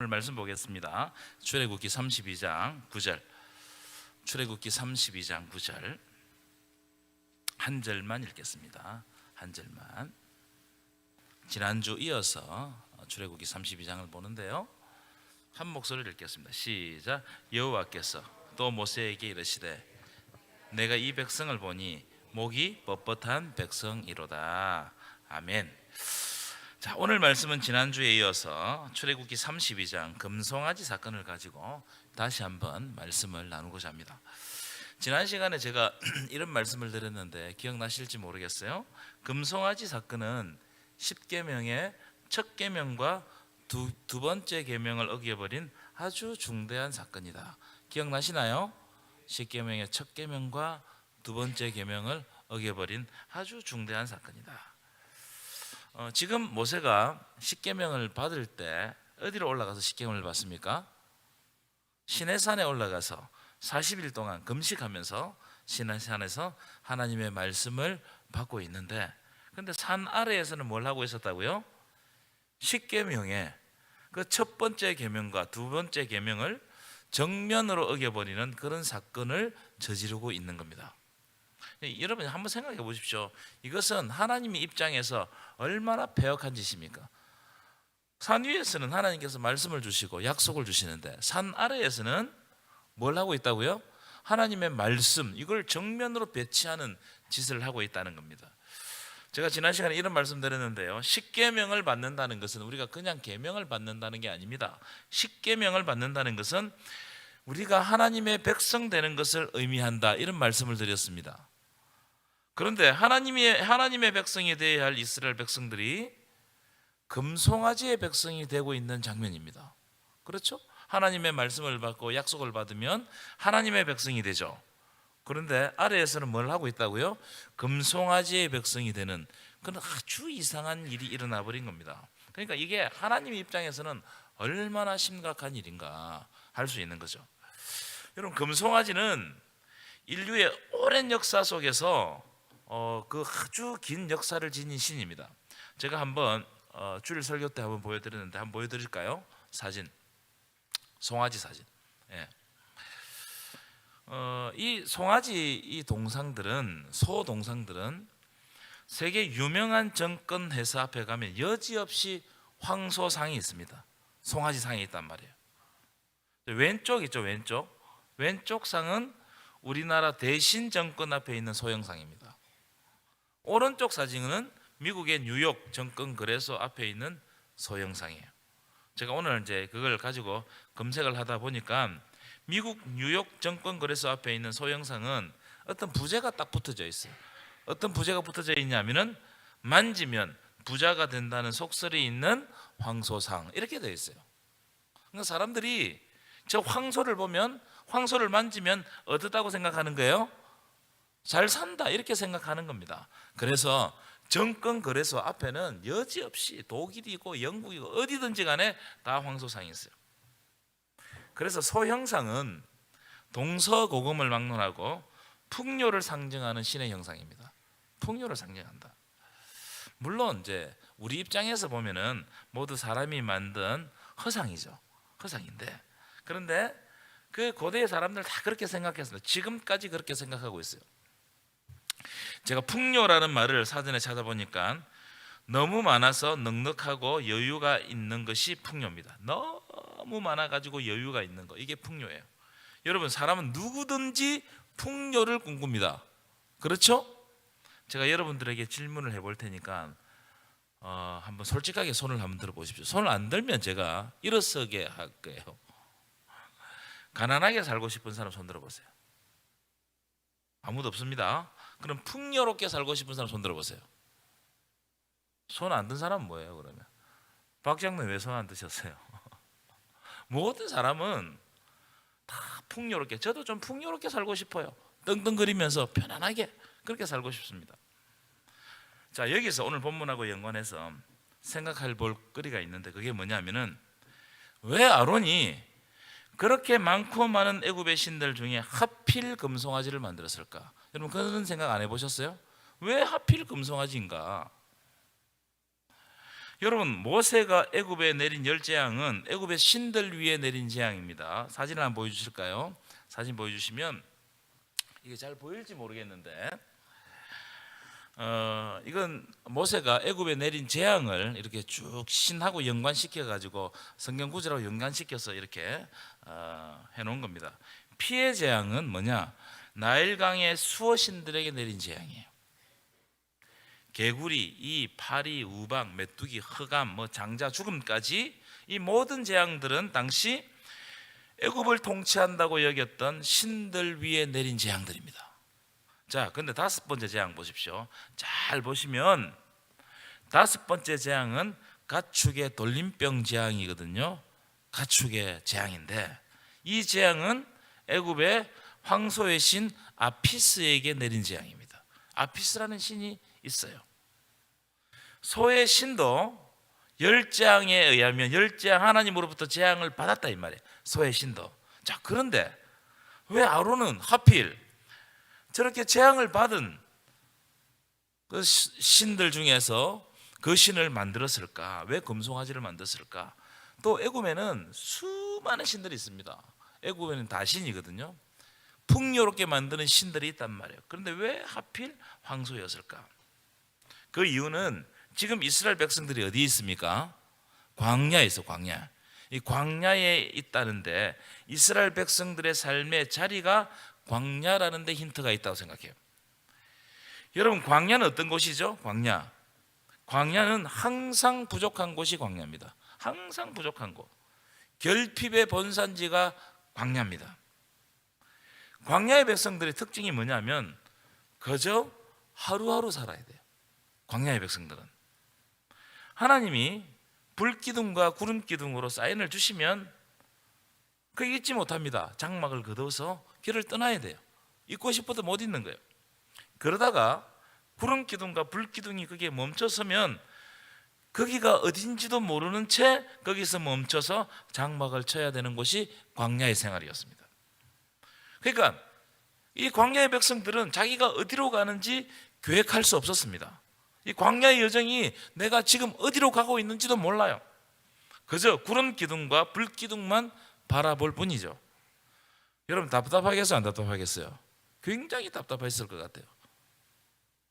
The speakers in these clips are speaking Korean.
오늘 말씀 보겠습니다. 출애굽기 32장 9절. 출애굽기 32장 9절. 한 절만 읽겠습니다. 한 절만. 지난주 이어서 출애굽기 32장을 보는데요. 한 목소리를 읽겠습니다. 시작. 여호와께서 또 모세에게 이르시되 내가 이 백성을 보니 목이 뻣뻣한 백성이로다. 아멘. 자, 오늘 말씀은 지난주에 이어서 출애굽기 32장 금송아지 사건을 가지고 다시 한번 말씀을 나누고자 합니다. 지난 시간에 제가 이런 말씀을 드렸는데 기억나실지 모르겠어요. 금송아지 사건은 10계명의 첫 계명과 두 번째 계명을 어겨버린 아주 중대한 사건이다. 기억나시나요? 10계명의 첫 계명과 두 번째 계명을 어겨버린 아주 중대한 사건이다. 지금 모세가 십계명을 받을 때 어디로 올라가서 십계명을 받습니까? 시내산에 올라가서 40일 동안 금식하면서 시내산에서 하나님의 말씀을 받고 있는데, 근데 산 아래에서는 뭘 하고 있었다고요? 십계명의 그 첫 번째 계명과 두 번째 계명을 정면으로 어겨버리는 그런 사건을 저지르고 있는 겁니다. 여러분 한번 생각해 보십시오. 이것은 하나님의 입장에서 얼마나 패역한 짓입니까? 산 위에서는 하나님께서 말씀을 주시고 약속을 주시는데 산 아래에서는 뭘 하고 있다고요? 하나님의 말씀, 이걸 정면으로 배치하는 짓을 하고 있다는 겁니다. 제가 지난 시간에 이런 말씀 드렸는데요. 십계명을 받는다는 것은 우리가 그냥 계명을 받는다는 게 아닙니다. 십계명을 받는다는 것은 우리가 하나님의 백성 되는 것을 의미한다, 이런 말씀을 드렸습니다. 그런데 하나님의 백성이 되어야 할 이스라엘 백성들이 금송아지의 백성이 되고 있는 장면입니다. 그렇죠? 하나님의 말씀을 받고 약속을 받으면 하나님의 백성이 되죠. 그런데 아래에서는 뭘 하고 있다고요? 금송아지의 백성이 되는 그런 아주 이상한 일이 일어나 버린 겁니다. 그러니까 이게 하나님 입장에서는 얼마나 심각한 일인가 할 수 있는 거죠. 여러분, 금송아지는 인류의 오랜 역사 속에서 그 아주 긴 역사를 지닌 신입니다. 제가 한번 주일 설교 때 한번 보여드렸는데 한번 보여드릴까요? 사진, 송아지 사진. 예. 이 송아지 이 동상들은, 소 동상들은 세계 유명한 정권 회사 앞에 가면 여지없이 황소상이 있습니다. 송아지 상이 있단 말이에요. 왼쪽 있죠, 왼쪽 상은 우리나라 대신 정권 앞에 있는 소형상입니다. 오른쪽 사진은 미국의 뉴욕 정권 거래소 앞에 있는 소형상이에요. 제가 오늘 이제 그걸 가지고 검색을 하다 보니까 미국 뉴욕 정권 거래소 앞에 있는 소형상은 어떤 부제가 딱 붙어져 있어요. 어떤 부제가 붙어져 있냐면은 만지면 부자가 된다는 속설이 있는 황소상, 이렇게 되어 있어요. 그러니까 사람들이 저 황소를 보면, 황소를 만지면 어떻다고 생각하는 거예요? 잘 산다, 이렇게 생각하는 겁니다. 그래서 정권 거래소 앞에는 여지없이 독일이고 영국이고 어디든지 간에 다 황소상이 있어요. 그래서 소형상은 동서고금을 막론하고 풍요를 상징하는 신의 형상입니다. 풍요를 상징한다. 물론 이제 우리 입장에서 보면은 모두 사람이 만든 허상이죠. 허상인데, 그런데 그 고대의 사람들 다 그렇게 생각했습니다. 지금까지 그렇게 생각하고 있어요. 제가 풍요라는 말을 사전에 찾아보니까 너무 많아서 넉넉하고 여유가 있는 것이 풍요입니다. 너무 많아가지고 여유가 있는 거, 이게 풍요예요. 여러분, 사람은 누구든지 풍요를 꿈꿉니다. 그렇죠? 제가 여러분들에게 질문을 해볼 테니까 한번 솔직하게 손을 한번 들어보십시오. 손을 안 들면 제가 일어서게 할 거예요. 가난하게 살고 싶은 사람 손 들어보세요. 아무도 없습니다. 그럼 풍요롭게 살고 싶은 사람 손 들어보세요. 손 안 든 사람은 뭐예요, 그러면? 박장님 왜 손 안 드셨어요? 모든 사람은 다 풍요롭게, 저도 좀 풍요롭게 살고 싶어요. 떵떵거리면서 편안하게 그렇게 살고 싶습니다. 자, 여기서 오늘 본문하고 연관해서 생각할 볼거리가 있는데, 그게 뭐냐면은 왜 아론이 그렇게 많고 많은 애굽의 신들 중에 하필 금송아지를 만들었을까? 여러분, 그런 생각 안 해보셨어요? 왜 하필 금송아지인가? 여러분, 모세가 애굽에 내린 10재앙은 애굽의 신들 위에 내린 재앙입니다. 사진을 한번 보여주실까요? 사진 보여주시면 이게 잘 보일지 모르겠는데, 이건 모세가 애굽에 내린 재앙을 이렇게 쭉 신하고 연관시켜 가지고 성경 구절하고 연관시켜서 이렇게 해놓은 겁니다. 피해 재앙은 뭐냐? 나일강의 수어신들에게 내린 재앙이에요. 개구리, 이, 파리, 우박, 메뚜기, 흑암, 장자, 죽음까지 이 모든 재앙들은 당시 애굽을 통치한다고 여겼던 신들 위에 내린 재앙들입니다. 자, 근데 다섯 번째 재앙 보십시오. 잘 보시면 다섯 번째 재앙은 가축의 돌림병 재앙이거든요. 가축의 재앙인데, 이 재앙은 애굽의 황소의 신 아피스에게 내린 재앙입니다. 아피스라는 신이 있어요. 소의 신도 10재앙에 의하면 10재앙 하나님으로부터 재앙을 받았다 이 말이에요. 소의 신도. 자, 그런데 왜 아론은 하필 저렇게 재앙을 받은 그 신들 중에서 그 신을 만들었을까? 왜 금송아지를 만들었을까? 또 애굽에는 수많은 신들이 있습니다. 애굽에는 다 신이거든요. 풍요롭게 만드는 신들이 있단 말이에요. 그런데 왜 하필 황소였을까? 그 이유는 지금 이스라엘 백성들이 어디에 있습니까? 광야에 있어. 광야. 이 광야에 있다는데 이스라엘 백성들의 삶의 자리가 광야라는 데 힌트가 있다고 생각해요. 여러분, 광야는 어떤 곳이죠? 광야는 항상 부족한 곳이 광야입니다. 항상 부족한 곳. 결핍의 본산지가 광야입니다. 광야의 백성들의 특징이 뭐냐면 그저 하루하루 살아야 돼요. 광야의 백성들은 하나님이 불기둥과 구름기둥으로 사인을 주시면 그 잊지 못합니다. 장막을 걷어서 길을 떠나야 돼요. 잊고 싶어도 못 잊는 거예요. 그러다가 구름기둥과 불기둥이 거기에 멈춰서면 거기가 어딘지도 모르는 채 거기서 멈춰서 장막을 쳐야 되는 곳이 광야의 생활이었습니다. 그러니까 이 광야의 백성들은 자기가 어디로 가는지 계획할 수 없었습니다. 이 광야의 여정이 내가 지금 어디로 가고 있는지도 몰라요. 그저 구름 기둥과 불 기둥만 바라볼 뿐이죠. 여러분, 답답하겠어요? 안 답답하겠어요? 굉장히 답답했을 것 같아요.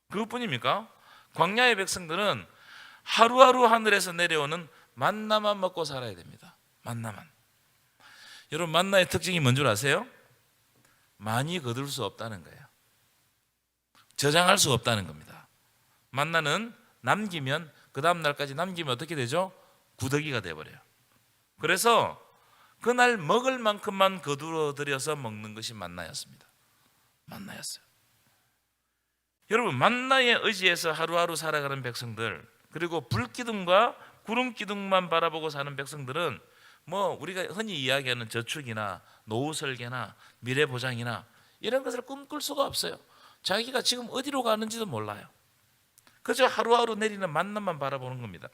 그것뿐입니까? 광야의 백성들은 하루하루 하늘에서 내려오는 만나만 먹고 살아야 됩니다. 만나만. 여러분, 만나의 특징이 뭔 줄 아세요? 많이 거둘 수 없다는 거예요. 저장할 수 없다는 겁니다. 만나는 남기면, 그 다음 날까지 남기면 어떻게 되죠? 구더기가 돼버려요. 그래서 그날 먹을 만큼만 거두어 들여서 먹는 것이 만나였습니다. 만나였어요. 여러분, 만나에 의지해서 하루하루 살아가는 백성들, 그리고 불기둥과 구름기둥만 바라보고 사는 백성들은 우리가 흔히 이야기하는 저축이나 노후 설계나 미래 보장이나 이런 것을 꿈꿀 수가 없어요. 자기가 지금 어디로 가는지도 몰라요. 그저 하루하루 내리는 만남만 바라보는 겁니다.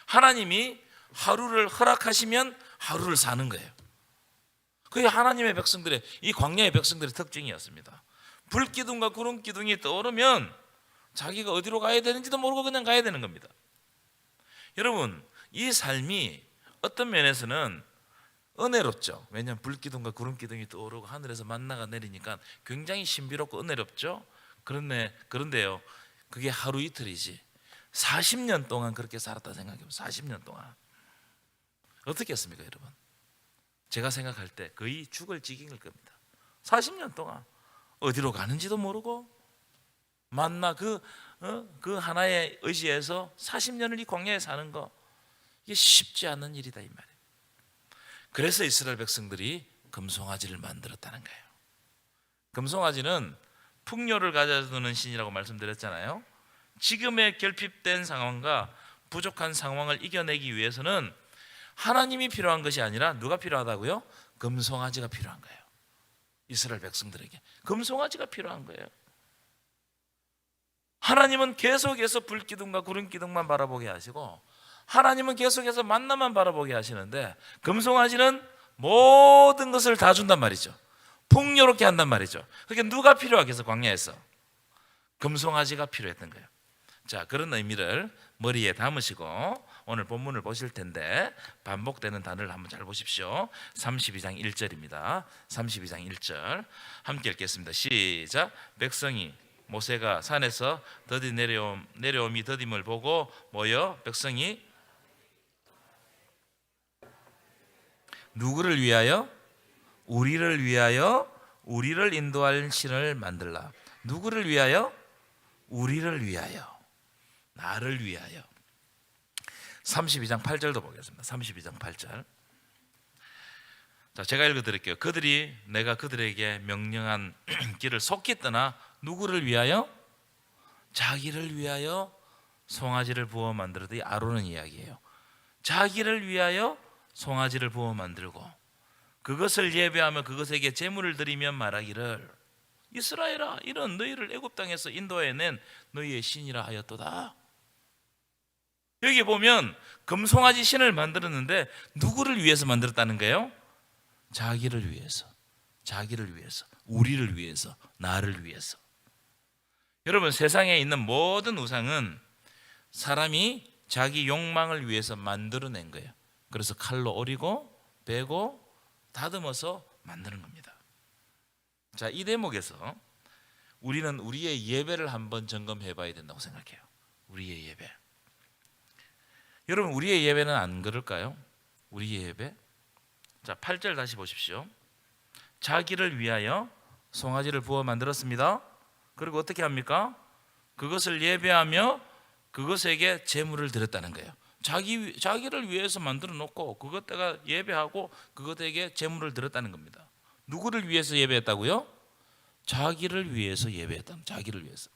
하나님이 하루를 허락하시면 하루를 사는 거예요. 그게 하나님의 백성들의, 이 광야의 백성들의 특징이었습니다. 불기둥과 구름기둥이 떠오르면 자기가 어디로 가야 되는지도 모르고 그냥 가야 되는 겁니다. 여러분, 이 삶이 어떤 면에서는 은혜롭죠. 왜냐하면 불기둥과 구름기둥이 떠오르고 하늘에서 만나가 내리니까 굉장히 신비롭고 은혜롭죠. 그런데요, 그게 하루 이틀이지 40년 동안 그렇게 살았다 생각해요. 40년 동안 어떻게 했습니까, 여러분? 제가 생각할 때 거의 죽을 지경일 겁니다. 40년 동안 어디로 가는지도 모르고 만나 그 하나의 의지에서 40년을 이 광야에 사는 거, 이게 쉽지 않은 일이다 이 말이에요. 그래서 이스라엘 백성들이 금송아지를 만들었다는 거예요. 금송아지는 풍요를 가져다주는 신이라고 말씀드렸잖아요. 지금의 결핍된 상황과 부족한 상황을 이겨내기 위해서는 하나님이 필요한 것이 아니라 누가 필요하다고요? 금송아지가 필요한 거예요. 이스라엘 백성들에게 금송아지가 필요한 거예요. 하나님은 계속해서 불기둥과 구름기둥만 바라보게 하시고, 하나님은 계속해서 만나만 바라보게 하시는데, 금송아지는 모든 것을 다 준단 말이죠. 풍요롭게 한단 말이죠. 그러니까 누가 필요하겠어? 광야에서 금송아지가 필요했던 거예요. 자, 그런 의미를 머리에 담으시고 오늘 본문을 보실 텐데 반복되는 단어를 한번 잘 보십시오. 32장 1절입니다. 32장 1절 함께 읽겠습니다. 시작. 백성이 모세가 산에서 더디 내려옴이 더딤을 보고 모여 백성이 누구를 위하여? 우리를 위하여 우리를 인도할 신을 만들라. 누구를 위하여? 우리를 위하여, 나를 위하여. 32장 8절도 보겠습니다. 32장 8절. 자, 제가 읽어드릴게요. 그들이 내가 그들에게 명령한 길을 속히 떠나 누구를 위하여? 자기를 위하여 송아지를 부어 만들었더니 아론은 이야기예요. 자기를 위하여 송아지를 부어 만들고 그것을 예배하며 그것에게 제물을 드리며 말하기를 이스라엘아, 이런 너희를 애굽 땅에서 인도해낸 너희의 신이라 하였도다. 여기 보면 금송아지 신을 만들었는데 누구를 위해서 만들었다는 거예요? 자기를 위해서, 자기를 위해서, 우리를 위해서, 나를 위해서. 여러분, 세상에 있는 모든 우상은 사람이 자기 욕망을 위해서 만들어낸 거예요. 그래서 칼로 오리고 베고 다듬어서 만드는 겁니다. 자, 이 대목에서 우리는 우리의 예배를 한번 점검해 봐야 된다고 생각해요. 우리의 예배. 여러분, 우리의 예배는 안 그럴까요? 우리의 예배. 자, 8절 다시 보십시오. 자기를 위하여 송아지를 부어 만들었습니다. 그리고 어떻게 합니까? 그것을 예배하며 그것에게 제물을 드렸다는 거예요. 자기를 위해서 만들어 놓고 그것에다가 예배하고 그것에게 제물을 드렸다는 겁니다. 누구를 위해서 예배했다고요? 자기를 위해서 예배했다. 자기를 위해서.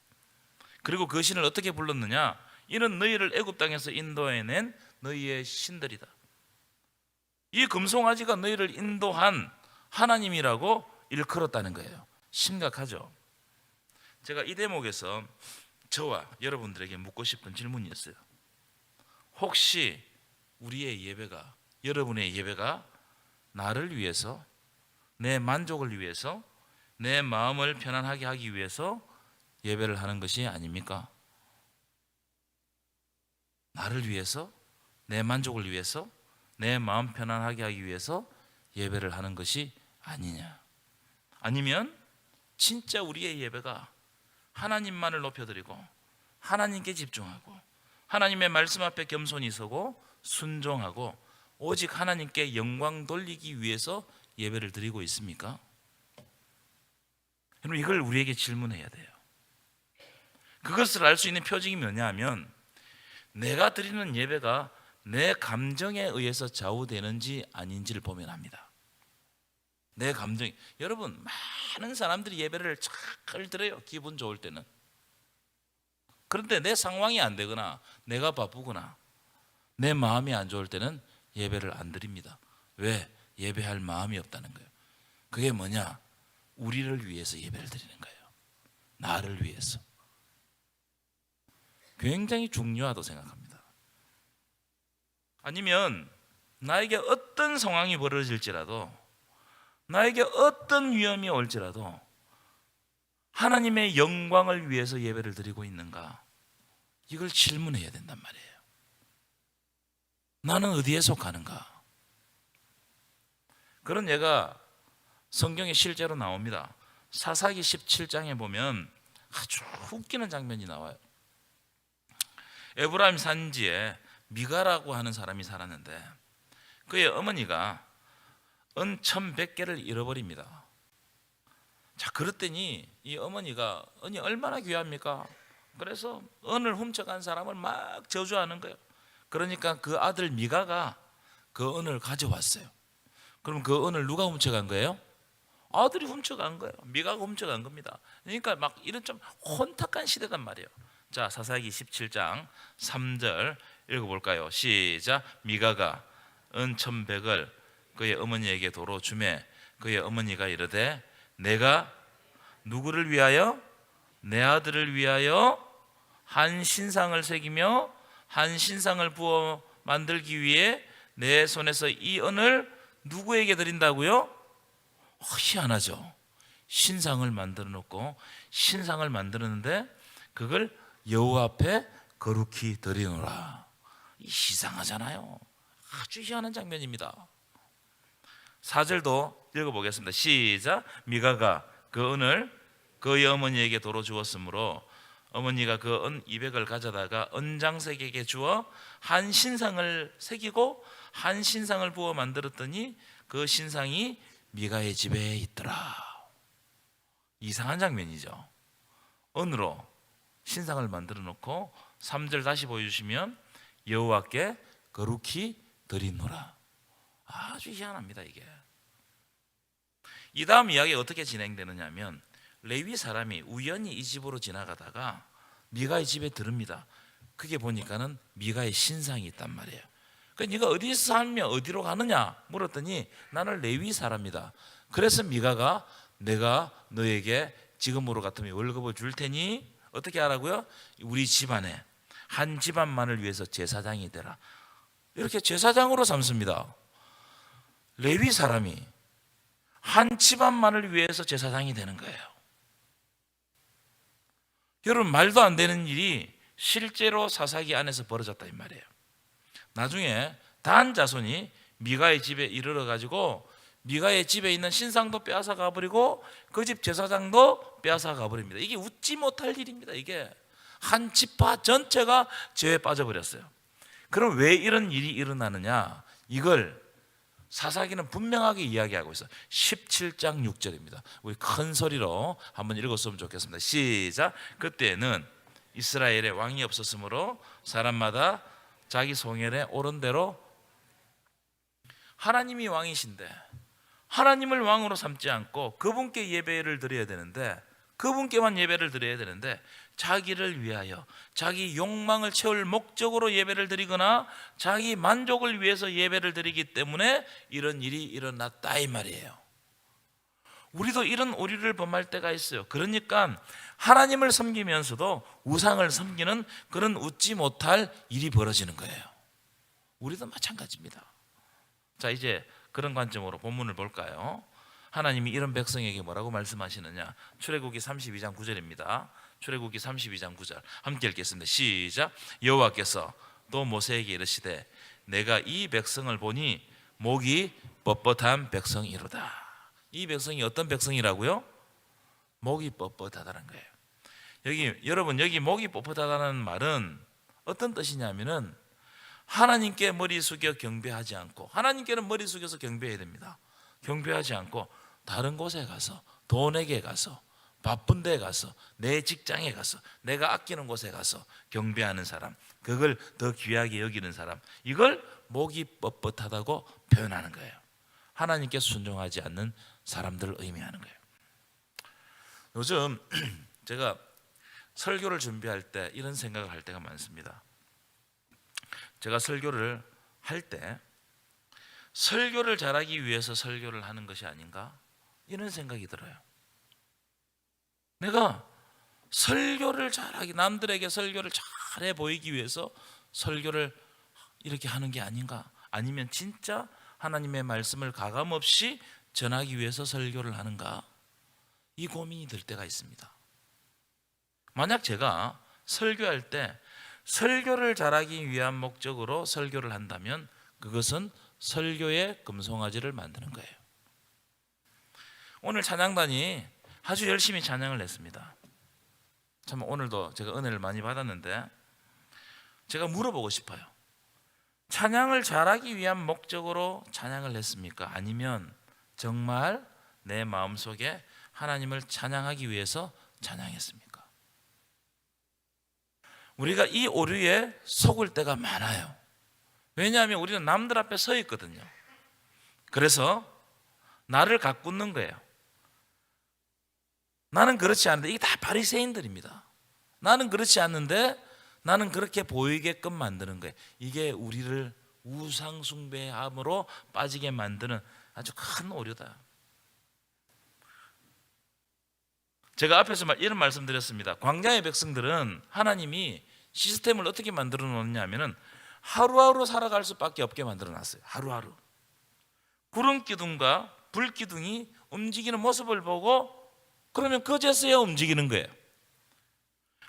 그리고 그 신을 어떻게 불렀느냐? 이는 너희를 애굽 땅에서 인도해낸 너희의 신들이다. 이 금송아지가 너희를 인도한 하나님이라고 일컬었다는 거예요. 심각하죠. 제가 이 대목에서 저와 여러분들에게 묻고 싶은 질문이 있어요. 혹시 우리의 예배가, 여러분의 예배가 나를 위해서, 내 만족을 위해서, 내 마음을 편안하게 하기 위해서 예배를 하는 것이 아닙니까? 나를 위해서, 내 만족을 위해서, 내 마음 편안하게 하기 위해서 예배를 하는 것이 아니냐? 아니면 진짜 우리의 예배가 하나님만을 높여드리고 하나님께 집중하고 하나님의 말씀 앞에 겸손히 서고 순종하고 오직 하나님께 영광 돌리기 위해서 예배를 드리고 있습니까? 여러분, 이걸 우리에게 질문해야 돼요. 그것을 알 수 있는 표징이 뭐냐 하면 내가 드리는 예배가 내 감정에 의해서 좌우되는지 아닌지를 보면 합니다. 내 감정이. 여러분, 많은 사람들이 예배를 잘 드려요. 기분 좋을 때는. 그런데 내 상황이 안 되거나 내가 바쁘거나 내 마음이 안 좋을 때는 예배를 안 드립니다. 왜? 예배할 마음이 없다는 거예요. 그게 뭐냐? 우리를 위해서 예배를 드리는 거예요. 나를 위해서. 굉장히 중요하다고 생각합니다. 아니면 나에게 어떤 상황이 벌어질지라도, 나에게 어떤 위험이 올지라도 하나님의 영광을 위해서 예배를 드리고 있는가? 이걸 질문해야 된단 말이에요. 나는 어디에 속하는가? 그런 예가 성경에 실제로 나옵니다. 사사기 17장에 보면 아주 웃기는 장면이 나와요. 에브라임 산지에 미가라고 하는 사람이 살았는데 그의 어머니가 은 1,100개를 잃어버립니다. 자, 그랬더니 이 어머니가 은이 얼마나 귀합니까? 그래서 은을 훔쳐간 사람을 막 저주하는 거예요. 그러니까 그 아들 미가가 그 은을 가져왔어요. 그럼 그 은을 누가 훔쳐간 거예요? 아들이 훔쳐간 거예요. 미가가 훔쳐간 겁니다. 그러니까 막 이런 좀 혼탁한 시대단 말이에요. 자, 사사기 17장 3절 읽어볼까요? 시작. 미가가 은 1,100을 그의 어머니에게 도로 주매 그의 어머니가 이르되 내가 누구를 위하여? 내 아들을 위하여 한 신상을 새기며 한 신상을 부어 만들기 위해 내 손에서 이 은을 누구에게 드린다고요? 희한하죠. 신상을 만들어 놓고 신상을 만드는데 그걸 여호와 앞에 거룩히 드리노라. 이상하잖아요. 아주 희한한 장면입니다. 4절도 읽어보겠습니다. 시작. 미가가 그 은을 그의 어머니에게 도로 주었으므로 어머니가 그 은 200을 가져다가 은장색에게 주어 한 신상을 새기고 한 신상을 부어 만들었더니 그 신상이 미가의 집에 있더라. 이상한 장면이죠. 은으로 신상을 만들어 놓고 3절 다시 보여주시면 여호와께 거룩히 드리노라. 아주 희한합니다. 이게 이 다음 이야기가 어떻게 진행되느냐 하면 레위 사람이 우연히 이 집으로 지나가다가 미가의 집에 들읍니다. 그게 보니까는 미가의 신상이 있단 말이에요. 그러니까 네가 어디서 살며 어디로 가느냐 물었더니 나는 레위 사람이다. 그래서 미가가 내가 너에게 지금으로 같으면 월급을 줄 테니 어떻게 하라고요? 우리 집안에 한 집안만을 위해서 제사장이 되라. 이렇게 제사장으로 삼습니다. 레위 사람이 한 집안만을 위해서 제사장이 되는 거예요. 여러분, 말도 안 되는 일이 실제로 사사기 안에서 벌어졌다 이 말이에요. 나중에 단 자손이 미가의 집에 이르러 가지고 미가의 집에 있는 신상도 빼앗아 가버리고 그 집 제사장도 빼앗아 가버립니다. 이게 웃지 못할 일입니다. 이게 한 지파 전체가 죄에 빠져버렸어요. 그럼 왜 이런 일이 일어나느냐? 이걸 사사기는 분명하게 이야기하고 있어요. 17장 6절입니다. 우리 큰 소리로 한번 읽었으면 좋겠습니다. 시작. 그때는 이스라엘에 왕이 없었으므로 사람마다 자기 소견에 옳은 대로 하나님이 왕이신데 하나님을 왕으로 삼지 않고 그분께 예배를 드려야 되는데 그분께만 예배를 드려야 되는데 자기를 위하여 자기 욕망을 채울 목적으로 예배를 드리거나 자기 만족을 위해서 예배를 드리기 때문에 이런 일이 일어났다 이 말이에요. 우리도 이런 오류를 범할 때가 있어요. 그러니까 하나님을 섬기면서도 우상을 섬기는 그런 웃지 못할 일이 벌어지는 거예요. 우리도 마찬가지입니다. 자, 이제 그런 관점으로 본문을 볼까요? 하나님이 이런 백성에게 뭐라고 말씀하시느냐? 출애굽기 32장 9절입니다. 출애굽기 32장 9절 함께 읽겠습니다. 시작. 여호와께서 또 모세에게 이르시되 내가 이 백성을 보니 목이 뻣뻣한 백성이로다. 이 백성이 어떤 백성이라고요? 목이 뻣뻣하다는 거예요. 여기 목이 뻣뻣하다는 말은 어떤 뜻이냐면은 하나님께 머리 숙여 경배하지 않고, 하나님께는 머리 숙여서 경배해야 됩니다. 경배하지 않고 다른 곳에 가서, 돈에게 가서, 바쁜 데 가서, 내 직장에 가서, 내가 아끼는 곳에 가서 경배하는 사람, 그걸 더 귀하게 여기는 사람, 이걸 목이 뻣뻣하다고 표현하는 거예요. 하나님께 순종하지 않는 사람들을 의미하는 거예요. 요즘 제가 설교를 준비할 때 이런 생각을 할 때가 많습니다. 제가 설교를 할 때 설교를 잘하기 위해서 설교를 하는 것이 아닌가? 이런 생각이 들어요. 내가 설교를 잘하기, 남들에게 설교를 잘해 보이기 위해서 설교를 이렇게 하는 게 아닌가? 아니면 진짜 하나님의 말씀을 가감없이 전하기 위해서 설교를 하는가? 이 고민이 들 때가 있습니다. 만약 제가 설교할 때 설교를 잘하기 위한 목적으로 설교를 한다면 그것은 설교의 금송아지를 만드는 거예요. 오늘 찬양단이 아주 열심히 찬양을 했습니다. 참 오늘도 제가 은혜를 많이 받았는데 제가 물어보고 싶어요. 찬양을 잘하기 위한 목적으로 찬양을 했습니까? 아니면 정말 내 마음속에 하나님을 찬양하기 위해서 찬양했습니까? 우리가 이 오류에 속을 때가 많아요. 왜냐하면 우리는 남들 앞에 서 있거든요. 그래서 나를 가꾸는 거예요. 나는 그렇지 않은데, 이게 다 바리새인들입니다. 나는 그렇지 않는데 나는 그렇게 보이게끔 만드는 거예요. 이게 우리를 우상 숭배함으로 빠지게 만드는 아주 큰 오류다. 제가 앞에서 이런 말씀 드렸습니다. 광야의 백성들은 하나님이 시스템을 어떻게 만들어 놓느냐 하면은 하루하루 살아갈 수밖에 없게 만들어 놨어요. 하루하루. 구름 기둥과 불 기둥이 움직이는 모습을 보고 그러면 그제서야 움직이는 거예요.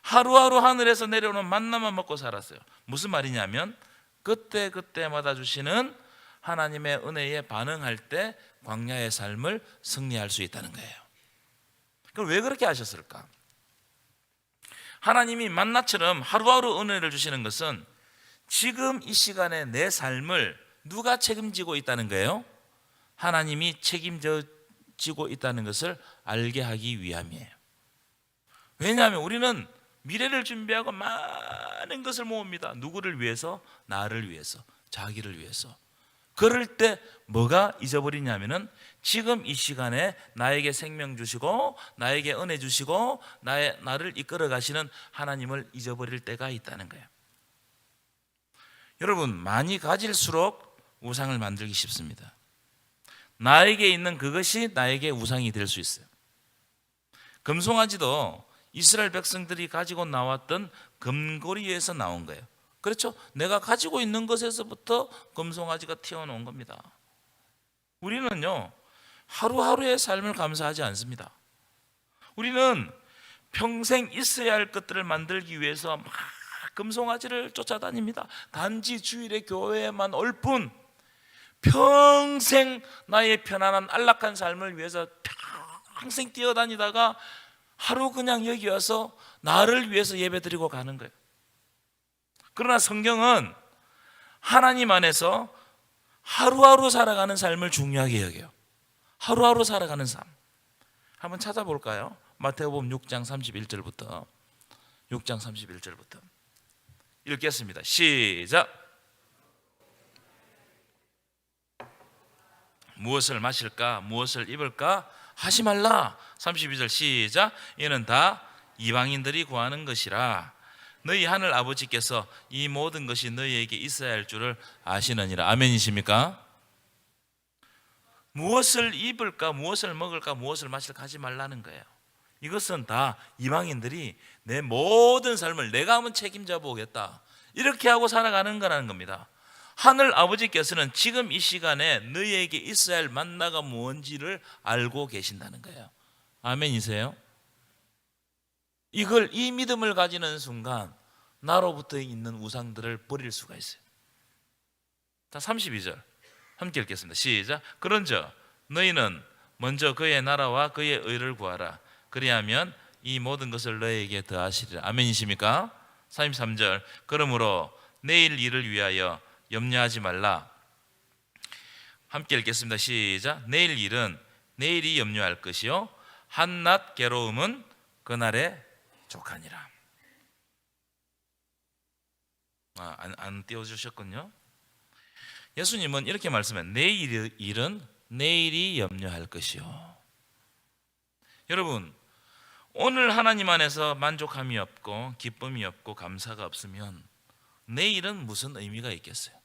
하루하루 하늘에서 내려오는 만나만 먹고 살았어요. 무슨 말이냐면 그때그때마다 주시는 하나님의 은혜에 반응할 때 광야의 삶을 승리할 수 있다는 거예요. 그럼 왜 그렇게 하셨을까? 하나님이 만나처럼 하루하루 은혜를 주시는 것은 지금 이 시간에 내 삶을 누가 책임지고 있다는 거예요? 하나님이 책임지고 있다는 것을 알게 하기 위함이에요. 왜냐하면 우리는 미래를 준비하고 많은 것을 모읍니다. 누구를 위해서? 나를 위해서, 자기를 위해서. 그럴 때 뭐가 잊어버리냐면은 지금 이 시간에 나에게 생명 주시고 나에게 은혜 주시고 나를 이끌어 가시는 하나님을 잊어버릴 때가 있다는 거예요. 여러분, 많이 가질수록 우상을 만들기 쉽습니다. 나에게 있는 그것이 나에게 우상이 될 수 있어요. 금송아지도 이스라엘 백성들이 가지고 나왔던 금고리에서 나온 거예요. 그렇죠? 내가 가지고 있는 것에서부터 금송아지가 튀어나온 겁니다. 우리는요, 하루하루의 삶을 감사하지 않습니다. 우리는 평생 있어야 할 것들을 만들기 위해서 막 금송아지를 쫓아다닙니다. 단지 주일에 교회에만 올 뿐 평생 나의 편안한 안락한 삶을 위해서 평생 뛰어다니다가 하루 그냥 여기 와서 나를 위해서 예배드리고 가는 거예요. 그러나 성경은 하나님 안에서 하루하루 살아가는 삶을 중요하게 여겨요. 하루하루 살아가는 삶 한번 찾아볼까요? 마태복음 6장 31절부터 6장 31절부터 읽겠습니다. 시작. 무엇을 마실까 무엇을 입을까 하지 말라. 32절 시작. 이는 다 이방인들이 구하는 것이라. 너희 하늘 아버지께서 이 모든 것이 너희에게 있어야 할 줄을 아시느니라. 아멘이십니까? 무엇을 입을까 무엇을 먹을까 무엇을 마실까 하지 말라는 거예요. 이것은 다 이방인들이 내 모든 삶을 내가 한번 책임져 보겠다 이렇게 하고 살아가는 거라는 겁니다. 하늘 아버지께서는 지금 이 시간에 너희에게 있어야 할 만나가 무엇인지를 알고 계신다는 거예요. 아멘이세요? 이 믿음을 가지는 순간 나로부터 있는 우상들을 버릴 수가 있어요. 자, 32절 함께 읽겠습니다. 시작. 그런즉 너희는 먼저 그의 나라와 그의 의를 구하라. 그리하면 이 모든 것을 너희에게 더하시리라. 아멘이십니까? 33절 그러므로 내일 일을 위하여 염려하지 말라. 함께 읽겠습니다. 시작. 내일 일은 내일이 염려할 것이요 한낱 괴로움은 그날에 족하니라. 안 띄워주셨군요. 예수님은 이렇게 말씀해요. 내일 일은 내일이 염려할 것이요. 여러분, 오늘 하나님 안에서 만족함이 없고 기쁨이 없고 감사가 없으면 내일은 무슨 의미가 있겠어요?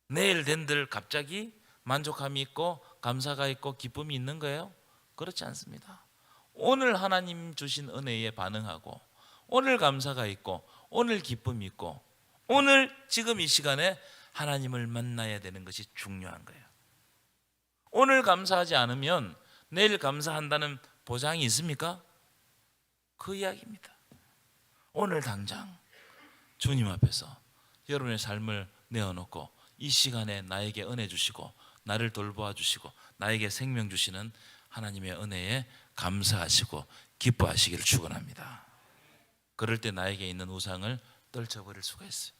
내일 된들 갑자기 만족함이 있고 감사가 있고 기쁨이 있는 거예요? 그렇지 않습니다. 오늘 하나님 주신 은혜에 반응하고 오늘 감사가 있고 오늘 기쁨이 있고 오늘 지금 이 시간에 하나님을 만나야 되는 것이 중요한 거예요. 오늘 감사하지 않으면 내일 감사한다는 보장이 있습니까? 그 이야기입니다. 오늘 당장 주님 앞에서 여러분의 삶을 내어놓고 이 시간에 나에게 은혜 주시고 나를 돌보아 주시고 나에게 생명 주시는 하나님의 은혜에 감사하시고 기뻐하시기를 축원합니다. 그럴 때 나에게 있는 우상을 떨쳐버릴 수가 있어요.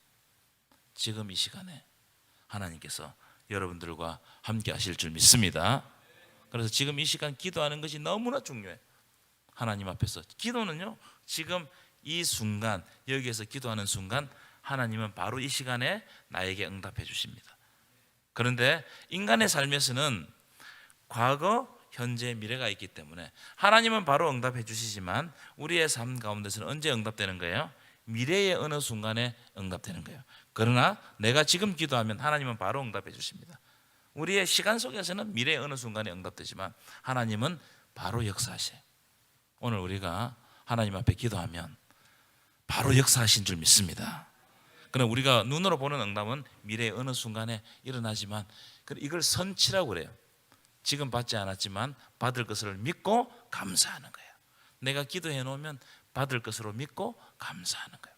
지금 이 시간에 하나님께서 여러분들과 함께 하실 줄 믿습니다. 그래서 지금 이 시간 기도하는 것이 너무나 중요해요. 하나님 앞에서 기도는요, 지금 이 순간 여기에서 기도하는 순간 하나님은 바로 이 시간에 나에게 응답해 주십니다. 그런데 인간의 삶에서는 과거, 현재, 미래가 있기 때문에 하나님은 바로 응답해 주시지만 우리의 삶 가운데서는 언제 응답되는 거예요? 미래의 어느 순간에 응답되는 거예요. 그러나 내가 지금 기도하면 하나님은 바로 응답해 주십니다. 우리의 시간 속에서는 미래의 어느 순간에 응답되지만 하나님은 바로 역사하셔요. 오늘 우리가 하나님 앞에 기도하면 바로 역사하신 줄 믿습니다. 그럼 우리가 눈으로 보는 응답은 미래의 어느 순간에 일어나지만 이걸 선치라고 그래요. 지금 받지 않았지만 받을 것을 믿고 감사하는 거예요. 내가 기도해 놓으면 받을 것으로 믿고 감사하는 거예요.